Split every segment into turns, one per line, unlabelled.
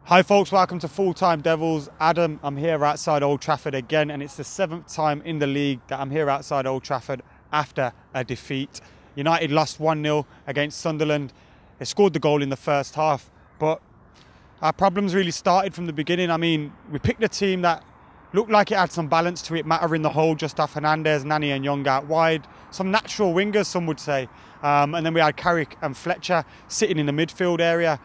Hi folks, welcome to Full Time Devils. Adam, I'm here outside Old Trafford again, and it's the 7th time in the league that I'm here outside Old Trafford after a defeat. United lost 1-0 against Sunderland. They scored the goal in the first half, but our problems really started from the beginning. I mean, we picked a team that looked like it had some balance to it, Matter in the hole, just off Hernandez, Nani and Young out wide. Some natural wingers, some would say. And then we had Carrick and Fletcher sitting in the midfield area.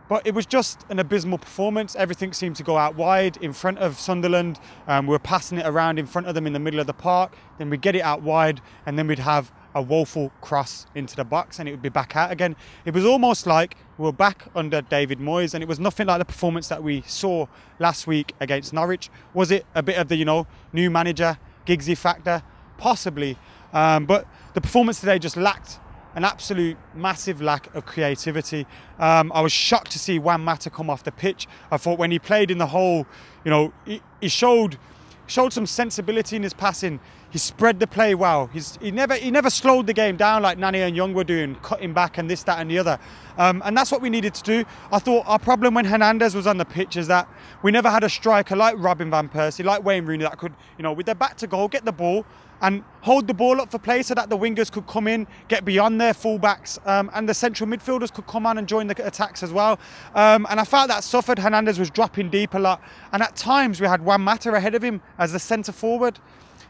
But it was just an abysmal performance. Everything seemed to go out wide in front of Sunderland. We were passing it around in front of them in the middle of the park. Then we'd get it out wide, and then we'd have a woeful cross into the box, and it would be back out again. It was almost like we were back under David Moyes, and it was nothing like the performance that we saw last week against Norwich. Was it a bit of the, new manager, Giggsy factor? Possibly. But the performance today just lacked an absolute massive lack of creativity. I was shocked to see Juan Mata come off the pitch. I thought when he played in the hole, he showed some sensibility in his passing. He spread the play well. He never slowed the game down like Nani and Young were doing, cutting back and this, that and the other. And that's what we needed to do. I thought our problem when Hernandez was on the pitch is that we never had a striker like Robin van Persie, like Wayne Rooney, that could, with their back to goal, get the ball and hold the ball up for play so that the wingers could come in, get beyond their fullbacks, and the central midfielders could come on and join the attacks as well. And I felt that suffered. Hernandez was dropping deep a lot. And at times we had Juan Mata ahead of him as the centre forward.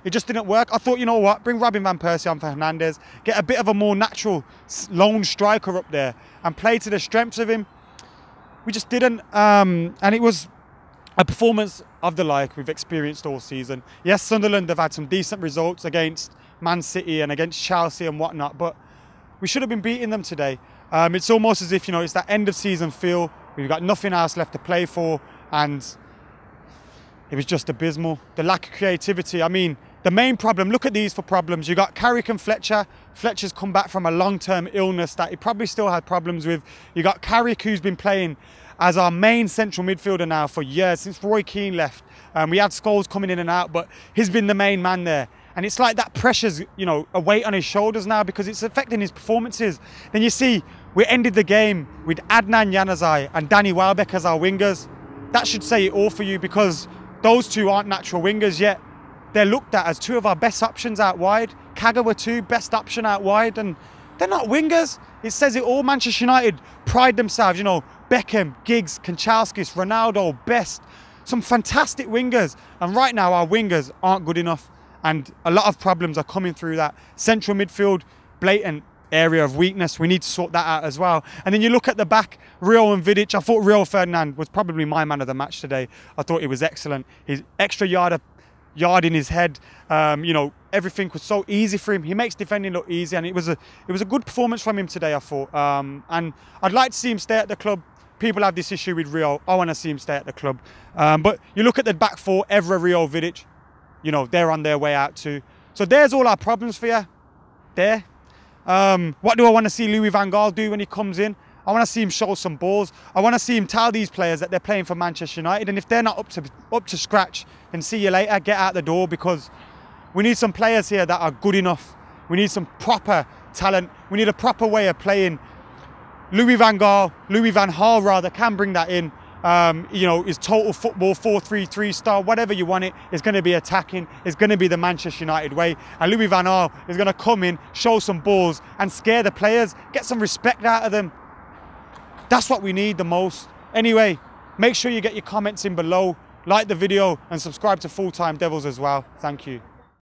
It just didn't work. I thought, you know what, bring Robin van Persie on for Hernandez, get a bit of a more natural lone striker up there and play to the strengths of him. We just didn't. And it was a performance of the like we've experienced all season. Yes, Sunderland have had some decent results against Man City and against Chelsea and whatnot, but we should have been beating them today. It's almost as if, it's that end of season feel. We've got nothing else left to play for, and it was just abysmal. The lack of creativity. I mean, the main problem, look at these for problems. You got Carrick and Fletcher. Fletcher's come back from a long-term illness that he probably still had problems with. You got Carrick, who's been playing as our main central midfielder now for years, since Roy Keane left. We had Scholes coming in and out, but he's been the main man there. And it's like that pressure's, a weight on his shoulders now because it's affecting his performances. Then you see, we ended the game with Adnan Januzaj and Danny Welbeck as our wingers. That should say it all for you, because those two aren't natural wingers yet. They're looked at as two of our best options out wide. Kagawa too, best option out wide, and they're not wingers. It says it all. Manchester United pride themselves, Beckham, Giggs, Kanchelskis, Ronaldo, Best, some fantastic wingers. And right now our wingers aren't good enough. And a lot of problems are coming through that. Central midfield, blatant area of weakness. We need to sort that out as well. And then you look at the back, Rio and Vidic. I thought Rio Ferdinand was probably my man of the match today. I thought he was excellent. His extra yard in his head, everything was so easy for him. He makes defending look easy, and it was a good performance from him today, I thought. And I'd like to see him stay at the club. People have this issue with Rio. I want to see him stay at the club. But you look at the back four, Evra, Rio, Vidic, they're on their way out too. So there's all our problems for you. There. What do I want to see Louis van Gaal do when he comes in? I want to see him show some balls. I want to see him tell these players that they're playing for Manchester United, and if they're not up to scratch, then see you later, get out the door, because we need some players here that are good enough. We need some proper talent. We need a proper way of playing. Louis van Gaal rather, can bring that in. His total football 4-3-3 style, whatever you want it, is going to be attacking. It's going to be the Manchester United way. And Louis van Gaal is going to come in, show some balls and scare the players, get some respect out of them. That's what we need the most. Anyway, make sure you get your comments in below, like the video and subscribe to Full Time Devils as well. Thank you.